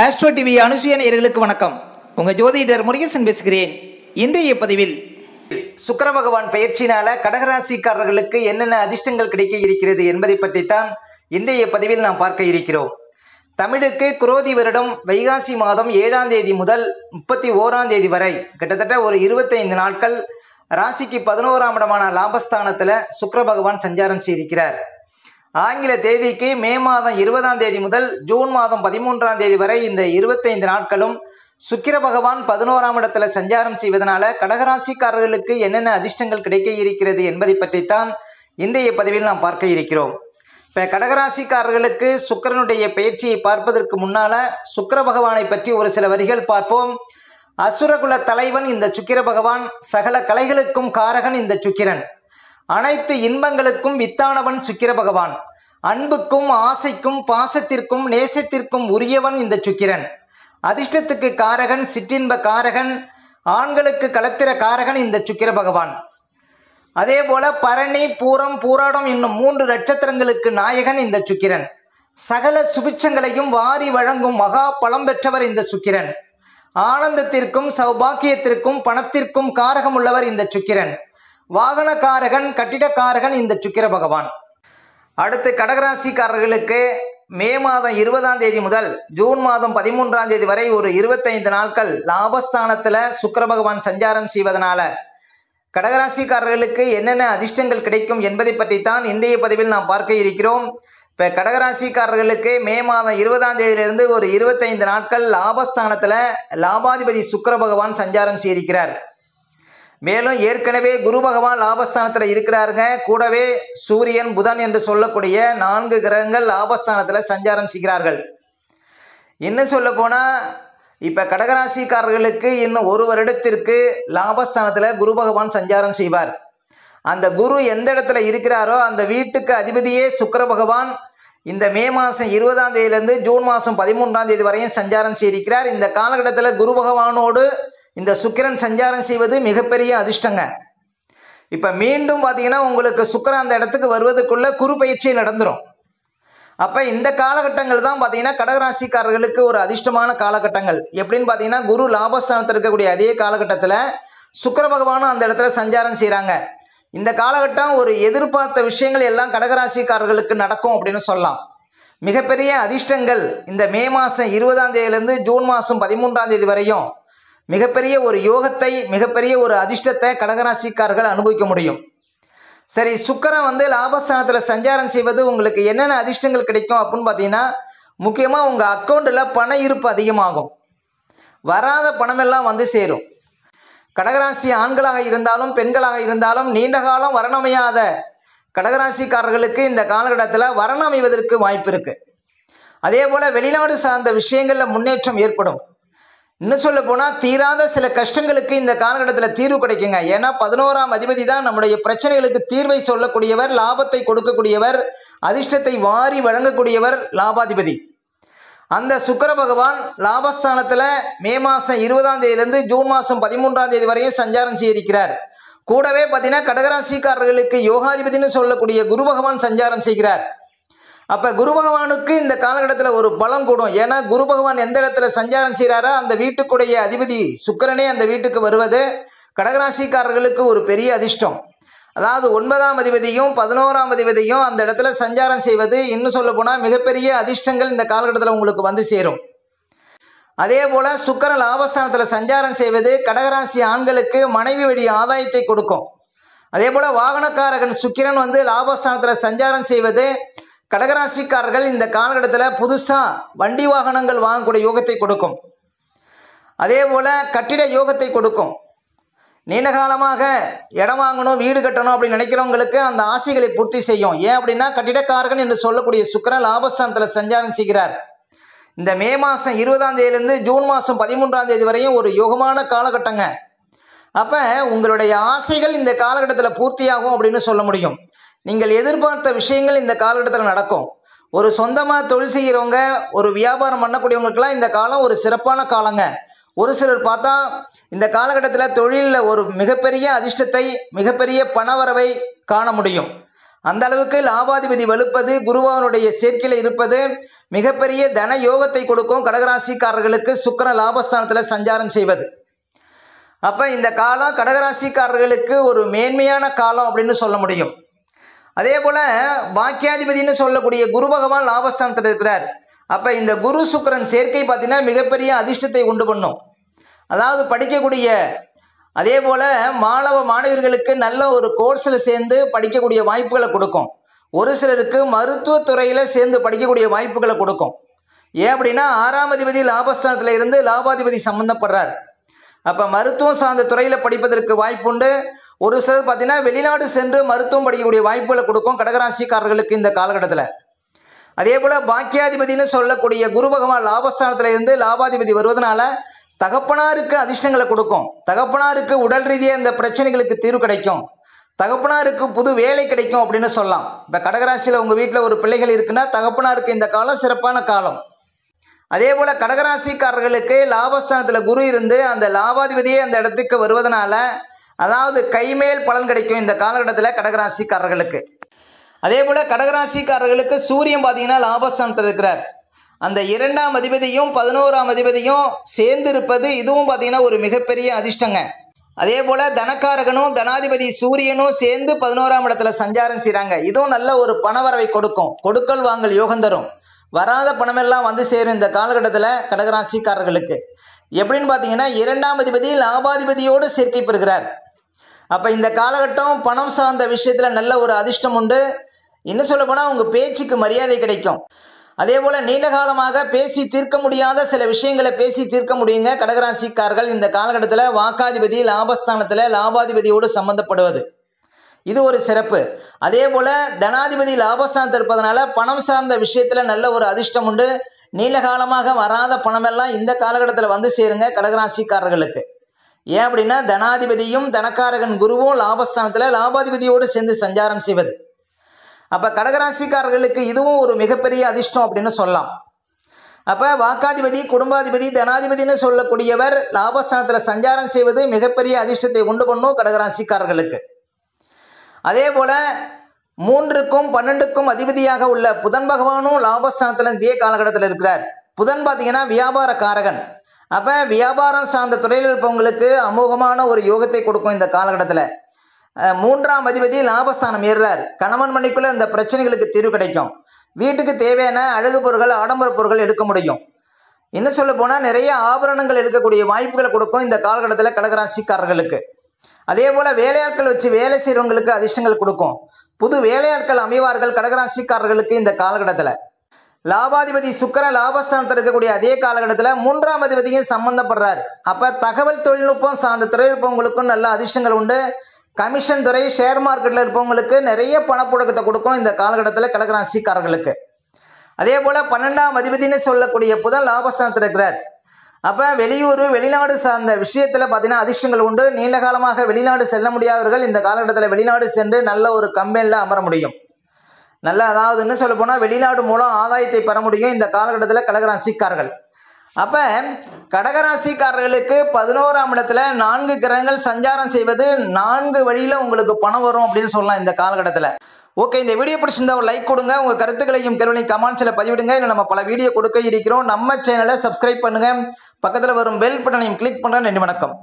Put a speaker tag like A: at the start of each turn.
A: Astro TV அனுசுய நேயர்களுக்கு வணக்கம். உங்கள் ஜோதிடர் முருகேசன் பேசுகிறேன். இன்றைய பதிவில் சுக்கிர பகவான் பயிற்சினால கடகராசிக்காரர்களுக்கு என்னென்ன அதிர்ஷ்டங்கள் கிடைக்க இருக்கிறது என்பதை பற்றித்தான் இன்றைய பதிவில் நாம் பார்க்க இருக்கிறோம். தமிழுக்கு குரோதி வருடம் வைகாசி மாதம் 7ஆம் தேதி முதல் 31ஆம் தேதி வரை கிட்டத்தட்ட ஒரு 25 நாட்கள் ராசிக்கு 11ஆம் இடமான லாபஸ்தானத்தில் சுக்கிர பகவான் சஞ்சாரம் செய்திருக்கிறார். ஆங்கில தேதிக்கு மே மாதம் 20ஆம் தேதி முதல் ஜூன் மாதம் 13ஆம் தேதி வரை இந்த 25 நாட்களும் சுக்கிர பகவான் 11ஆம் இடத்துல சஞ்சாரம் செய்வதனால கடகராசிக்காரர்களுக்கு என்னென்ன அதிர்ஷ்டங்கள் கிடைக்க இருக்கிறது என்பதை பற்றித்தான் இன்றைய பதிவில் நாம் பார்க்க இருக்கிறோம். இப்போ கடகராசிக்காரர்களுக்கு சுக்கிரனுடைய பயிற்சியை பார்ப்பதற்கு முன்னால சுக்கிர பகவானை பற்றி ஒரு சில வரிகள் பார்ப்போம். அசுரகுல தலைவன் இந்த சுக்கிர பகவான், சகல கலைகளுக்கும் காரகன் இந்த சுக்கிரன், அனைத்து இன்பங்களுக்கும் வித்தானவன் சுக்கிர பகவான், அன்புக்கும் ஆசைக்கும் பாசத்திற்கும் நேசத்திற்கும் உரியவன் இந்த சுக்கிரன், அதிர்ஷ்டத்துக்கு காரகன், சிற்றின்ப காரகன், ஆண்களுக்கு களத்திர காரகன் இந்த சுக்கிர பகவான். அதே போல பரணி பூரம் பூராடம் என்னும் 3 நட்சத்திரங்களுக்கு நாயகன் இந்த சுக்கிரன், சகல சுபிட்சங்களையும் வாரி வழங்கும் மகா பலம் பெற்றவர் இந்த சுக்கிரன், ஆனந்தத்திற்கும் சௌபாக்கியத்திற்கும் பணத்திற்கும் காரகம் உள்ளவர் இந்த சுக்கிரன், வாகனக்காரகன் கட்டிடக்காரகன் இந்த சுக்கிர பகவான். அடுத்து கடகராசிக்காரர்களுக்கு மே மாதம் 20ஆம் தேதி முதல் ஜூன் மாதம் 13ஆம் தேதி வரை ஒரு 25 நாட்கள் லாபஸ்தானத்தில் சுக்கிர பகவான் சஞ்சாரம் செய்வதனால கடகராசிக்காரர்களுக்கு என்னென்ன அதிர்ஷ்டங்கள் கிடைக்கும் என்பதை பற்றித்தான் இன்றைய பதிவில் நாம் பார்க்க இருக்கிறோம். இப்போ கடகராசிக்காரர்களுக்கு மே மாதம் 20ஆம் தேதியிலிருந்து ஒரு 25 நாட்கள் லாபஸ்தானத்தில் லாபாதிபதி சுக்கிர பகவான் சஞ்சாரம் செய்திருக்கிறார். மேலும் ஏற்கனவே குரு பகவான் லாபஸ்தானத்தில் இருக்கிறாருங்க. கூடவே சூரியன் புதன் என்று சொல்லக்கூடிய 4 கிரகங்கள் லாபஸ்தானத்தில் சஞ்சாரம் செய்கிறார்கள். இன்னும் சொல்ல போனால் இப்போ கடகராசிக்காரர்களுக்கு இன்னும் 1 வருடத்திற்கு லாபஸ்தானத்தில் குரு பகவான் சஞ்சாரம் செய்வார். அந்த குரு எந்த இடத்துல இருக்கிறாரோ அந்த வீட்டுக்கு அதிபதியே சுக்கிர பகவான் இந்த மே மாதம் 20ஆம் தேதியிலேருந்து ஜூன் மாதம் 13ஆம் தேதி வரையும் சஞ்சாரம் செய்திருக்கிறார். இந்த காலகட்டத்தில் குரு பகவானோடு இந்த சுக்கிரன் சஞ்சாரம் செய்வது மிகப்பெரிய அதிர்ஷ்டங்க. இப்போ மீண்டும் பார்த்தீங்கன்னா உங்களுக்கு சுக்கிரன் அந்த இடத்துக்கு வருவதற்குள்ள குரு பயிற்சி நடந்துடும். அப்போ இந்த காலகட்டங்கள் தான் பார்த்தீங்கன்னா கடகராசிக்காரர்களுக்கு ஒரு அதிர்ஷ்டமான காலகட்டங்கள். எப்படின்னு பார்த்தீங்கன்னா குரு லாபஸ்தானத்தில் இருக்கக்கூடிய அதே காலகட்டத்தில் சுக்கிர பகவானும் அந்த இடத்துல சஞ்சாரம் செய்கிறாங்க. இந்த காலகட்டம் ஒரு எதிர்பார்த்த விஷயங்கள் எல்லாம் கடகராசிக்காரர்களுக்கு நடக்கும் அப்படின்னு சொல்லலாம். மிகப்பெரிய அதிர்ஷ்டங்கள் இந்த மே மாதம் 20ஆம் தேதியிலேருந்து ஜூன் மாதம் 13ஆம் தேதி வரையும் மிகப்பெரிய ஒரு யோகத்தை, மிகப்பெரிய ஒரு அதிர்ஷ்டத்தை கடகராசிக்காரர்கள் அனுபவிக்க முடியும். சரி, சுக்கிரன் லாபஸ்தானத்தில் சஞ்சாரம் செய்வது உங்களுக்கு என்னென்ன அதிர்ஷ்டங்கள் கிடைக்கும் அப்படின்னு பார்த்தீங்கன்னா, முக்கியமாக உங்கள் அக்கௌண்ட்டில் பண இருப்பு அதிகமாகும், வராத பணமெல்லாம் சேரும். கடகராசி ஆண்களாக இருந்தாலும் பெண்களாக இருந்தாலும் நீண்ட காலம் வரணமையாத கடகராசிக்காரர்களுக்கு இந்த காலகட்டத்தில் வரணம் அமைவதற்கு வாய்ப்பு இருக்குது. அதே போல் வெளிநாடு சார்ந்த விஷயங்களில் முன்னேற்றம் ஏற்படும். இன்னும் சொல்ல போனால் தீராத சில கஷ்டங்களுக்கு இந்த காலகட்டத்தில் தீர்வு கிடைக்குங்க. ஏன்னா 11ஆம் அதிபதி தான் நம்முடைய பிரச்சனைகளுக்கு தீர்வை சொல்லக்கூடியவர், லாபத்தை கொடுக்கக்கூடியவர், அதிர்ஷ்டத்தை வாரி வழங்கக்கூடியவர் லாபாதிபதி. அந்த சுக்கிர பகவான் லாபஸ்தானத்தில் மே மாதம் 20ஆம் தேதியிலிருந்து ஜூன் மாதம் 13ஆம் தேதி வரையும் சஞ்சாரம் செய்திருக்கிறார். கூடவே பார்த்தீங்கன்னா கடகராசிக்காரர்களுக்கு யோகாதிபதினு சொல்லக்கூடிய குரு பகவான் சஞ்சாரம் செய்கிறார். அப்போ குரு பகவானுக்கு இந்த காலகட்டத்தில் ஒரு பலம் கூடும். ஏன்னா குரு பகவான் எந்த இடத்துல சஞ்சாரம் செய்கிறாரோ அந்த வீட்டுக்குடைய அதிபதி சுக்கிரனே அந்த வீட்டுக்கு வருவது கடகராசிக்காரர்களுக்கு ஒரு பெரிய அதிர்ஷ்டம். அதாவது 9ஆம் அதிபதியும் 11ஆம் அதிபதியும் அந்த இடத்துல சஞ்சாரம் செய்வது இன்னும் சொல்ல போனால் மிகப்பெரிய அதிர்ஷ்டங்கள் இந்த காலகட்டத்தில் உங்களுக்கு சேரும். அதே போல் சுக்கிரன் லாபஸ்தானத்தில் சஞ்சாரம் செய்வது கடகராசி ஆண்களுக்கு மனைவி வழி ஆதாயத்தை கொடுக்கும். அதே போல் வாகனக்காரகன் சுக்கிரன் லாபஸ்தானத்தில் சஞ்சாரம் செய்வது கடகராசிக்காரர்கள் இந்த காலகட்டத்தில் புதுசாக வண்டி வாகனங்கள் வாங்கக்கூடிய யோகத்தை கொடுக்கும். அதே போல் கட்டிட யோகத்தை கொடுக்கும். நீண்ட காலமாக இடம் வாங்கணும், வீடு கட்டணும் அப்படின்னு நினைக்கிறவங்களுக்கு அந்த ஆசைகளை பூர்த்தி செய்யும். ஏன் அப்படின்னா கட்டிடக்காரகன் என்று சொல்லக்கூடிய சுக்கிரன் லாபஸ்தானத்தில் சஞ்சாரம் செய்கிறார். இந்த மே மாதம் 20ஆம் தேதியிலேருந்து ஜூன் மாதம் 13ஆம் தேதி வரையும் ஒரு யோகமான காலகட்டங்க. அப்போ உங்களுடைய ஆசைகள் இந்த காலகட்டத்தில் பூர்த்தியாகும் அப்படின்னு சொல்ல முடியும். நீங்கள் எதிர்பார்த்த விஷயங்கள் இந்த காலகட்டத்தில் நடக்கும். ஒரு சொந்தமாக தொழில் செய்கிறவங்க, ஒரு வியாபாரம் பண்ணக்கூடியவங்களுக்கெல்லாம் இந்த காலம் ஒரு சிறப்பான காலங்க. ஒரு சிலர் பார்த்தா இந்த காலகட்டத்தில் தொழிலில் ஒரு மிகப்பெரிய அதிர்ஷ்டத்தை, மிகப்பெரிய பணவரவை காண முடியும். அந்த அளவுக்கு லாபாதிபதி வலுப்பது, குருவானுடைய சேர்க்கையில் இருப்பது மிகப்பெரிய தன யோகத்தை கொடுக்கும். கடகராசிக்காரர்களுக்கு சுக்கிரன் லாபஸ்தானத்தில் சஞ்சாரம் செய்வது. அப்போ இந்த காலம் கடகராசிக்காரர்களுக்கு ஒரு மேன்மையான காலம் அப்படின்னு சொல்ல முடியும். அதே போல் பாக்கியாதிபதினு சொல்லக்கூடிய குரு பகவான் லாபஸ்தானத்தில் இருக்கிறார். அப்போ இந்த குரு சுக்கிரன் சேர்க்கை பார்த்தீங்கன்னா மிகப்பெரிய அதிர்ஷ்டத்தை உண்டு பண்ணும். அதாவது படிக்கக்கூடிய அதே போல் மாணவ மாணவியர்களுக்கு நல்ல ஒரு கோர்ஸில் சேர்ந்து படிக்கக்கூடிய வாய்ப்புகளை கொடுக்கும். ஒரு சிலருக்கு மருத்துவத்துறையில் சேர்ந்து படிக்கக்கூடிய வாய்ப்புகளை கொடுக்கும். ஏன் அப்படின்னா 6ஆம் அதிபதி லாபஸ்தானத்தில் இருந்து லாபாதிபதி சம்பந்தப்படுறார். அப்போ மருத்துவம் சார்ந்த துறையில் படிப்பதற்கு வாய்ப்புண்டு. ஒரு சிலர் பார்த்தீங்கன்னா வெளிநாடு சென்று மருத்துவம் படிக்கக்கூடிய வாய்ப்புகளை கொடுக்கும் கடகராசிக்காரர்களுக்கு இந்த காலகட்டத்தில். அதே போல் பாக்கியாதிபதினு சொல்லக்கூடிய குரு பகவான் லாபஸ்தானத்தில் இருந்து லாபாதிபதி வருவதனால தகப்பனாருக்கு அதிர்ஷ்டங்களை கொடுக்கும். தகப்பனாருக்கு உடல் ரீதியாக இந்த பிரச்சனைகளுக்கு தீர்வு கிடைக்கும். தகப்பனாருக்கு புது வேலை கிடைக்கும் அப்படின்னு சொல்லலாம். இப்போ கடகராசியில் உங்கள் வீட்டில் ஒரு பிள்ளைகள் இருக்குன்னா தகப்பனாருக்கு இந்த காலம் சிறப்பான காலம். அதே போல் கடகராசிக்காரர்களுக்கு லாபஸ்தானத்தில் குரு இருந்து அந்த லாபாதிபதியே அந்த இடத்துக்கு வருவதனால அதாவது கைமேல் பலன் கிடைக்கும் இந்த காலகட்டத்தில் கடகராசிக்காரர்களுக்கு. அதே போல் கடகராசிக்காரர்களுக்கு சூரியன் பார்த்தீங்கன்னா லாபஸ்தானத்தில் இருக்கிறார். அந்த 2ஆம் அதிபதியும் 11ஆம் அதிபதியும் சேர்ந்து இருப்பது இதுவும் பார்த்தீங்கன்னா ஒரு மிகப்பெரிய அதிர்ஷ்டங்க. அதே போல் தனக்காரகனும் தனாதிபதி சூரியனும் சேர்ந்து 11ஆம் இடத்துல சஞ்சாரம் செய்கிறாங்க. இதுவும் நல்ல ஒரு பணவரவை கொடுக்கும். கொடுக்கல் வாங்கல் யோகம் தரும். வராத பணமெல்லாம் வந்து சேரும் இந்த காலகட்டத்தில் கடகராசிக்காரர்களுக்கு. எப்படின்னு பார்த்தீங்கன்னா 2ஆம் அதிபதி லாபாதிபதியோடு சேர்க்கை பெறுகிறார். அப்போ இந்த காலகட்டம் பணம் சார்ந்த விஷயத்தில் நல்ல ஒரு அதிர்ஷ்டம் உண்டு. இன்னும் சொல்ல போனால் உங்கள் பேச்சுக்கு மரியாதை கிடைக்கும். அதே போல் நீண்ட காலமாக பேசி தீர்க்க முடியாத சில விஷயங்களை பேசி தீர்க்க முடியுங்க கடகராசிக்காரர்கள் இந்த காலகட்டத்தில். வாக்காதிபதி லாபஸ்தானத்தில் லாபாதிபதியோடு சம்பந்தப்படுவது இது ஒரு சிறப்பு. அதே போல் தனாதிபதி லாபஸ்தானத்தில் இருப்பதனால பணம் சார்ந்த விஷயத்தில் நல்ல ஒரு அதிர்ஷ்டம் உண்டு. நீண்ட காலமாக வராத பணமெல்லாம் இந்த காலகட்டத்தில் வந்து சேருங்க கடகராசிக்காரர்களுக்கு. ஏன் அப்படின்னா தனாதிபதியும் தனக்காரகன் குருவும் லாபஸ்தானத்தில் லாபாதிபதியோடு சேர்ந்து சஞ்சாரம் செய்வது. அப்போ கடகராசிக்காரர்களுக்கு இதுவும் ஒரு மிகப்பெரிய அதிர்ஷ்டம் அப்படின்னு சொல்லலாம். அப்போ வாக்காதிபதி குடும்பாதிபதி தனாதிபதினு சொல்லக்கூடியவர் லாபஸ்தானத்தில் சஞ்சாரம் செய்வது மிகப்பெரிய அதிர்ஷ்டத்தை உண்டு பண்ணும் கடகராசிக்காரர்களுக்கு. அதே போல் 3க்கும் 12க்கும் அதிபதியாக உள்ள புதன் பகவானும் லாபஸ்தானத்தில் இதே காலகட்டத்தில் இருக்கிறார். புதன் பார்த்தீங்கன்னா வியாபார காரகன். அப்போ வியாபாரம் சார்ந்த துறையில் இருப்பவங்களுக்கு அமோகமான ஒரு யோகத்தை கொடுக்கும் இந்த காலகட்டத்தில். 3ஆம் அதிபதி லாபஸ்தானம் ஏறுறார். கணவன் மனைக்குள்ள இந்த பிரச்சனைகளுக்கு தீர்வு கிடைக்கும். வீட்டுக்கு தேவையான அழகு பொருட்கள் ஆடம்பர பொருட்கள் எடுக்க முடியும். இன்னும் சொல்ல போனால் நிறைய ஆபரணங்கள் எடுக்கக்கூடிய வாய்ப்புகளை கொடுக்கும் இந்த காலகட்டத்தில் கடகராசிக்காரர்களுக்கு. அதே போல் வேலையாட்கள் வச்சு வேலை செய்கிறவங்களுக்கு அதிர்ஷ்டங்கள் கொடுக்கும். புது வேலையாட்கள் அமைவார்கள் கடகராசிக்காரர்களுக்கு இந்த காலகட்டத்தில். லாபாதிபதி சுக்கிரன் லாபஸ்தானத்தில் இருக்கக்கூடிய அதே காலகட்டத்தில் 3ஆம் அதிபதியும் சம்பந்தப்படுறார். அப்போ தகவல் தொழில்நுட்பம் சார்ந்த துறையில் இருப்பவங்களுக்கும் நல்ல அதிர்ஷ்டங்கள் உண்டு. கமிஷன் துறை ஷேர் மார்க்கெட்டில் இருப்பவங்களுக்கு நிறைய பணப்புழக்கத்தை கொடுக்கும் இந்த காலகட்டத்தில் கடகராசிக்காரர்களுக்கு. அதே போல் 12ஆம் அதிபதினு சொல்லக்கூடிய புதன் லாபஸ்தானத்தில் இருக்கிறார். அப்போ வெளியூர் வெளிநாடு சார்ந்த விஷயத்தில் பார்த்தீங்கன்னா அதிர்ஷ்டங்கள் உண்டு. நீண்ட காலமாக வெளிநாடு செல்ல முடியாதவர்கள் இந்த காலகட்டத்தில் வெளிநாடு சென்று நல்ல ஒரு கம்பெனியில் அமர முடியும். அதாவது என்ன சொல்ல போனால் வெளிநாடு மூலம் ஆதாயத்தை பெற முடியும் இந்த காலகட்டத்தில் கடகராசிக்காரர்கள். அப்போ கடகராசிக்காரர்களுக்கு 11ஆம் இடத்துல 4 கிரகங்கள் சஞ்சாரம் செய்வது 4 வழியில் உங்களுக்கு பணம் வரும் அப்படின்னு சொல்லலாம் இந்த காலகட்டத்தில். ஓகே, இந்த வீடியோ பிடிச்சிருந்தா ஒரு லைக் கொடுங்க. உங்கள் கருத்துக்களையும் கேள்வியும் கமெண்ட்ஸில் பதிவிடுங்க. இல்லை நம்ம பல வீடியோ கொடுக்க இருக்கிறோம். நம்ம சேனலை சப்ஸ்கிரைப் பண்ணுங்கள். பக்கத்தில் வரும் பெல் பட்டனையும் கிளிக் பண்ணுறேன். நன்றி, வணக்கம்.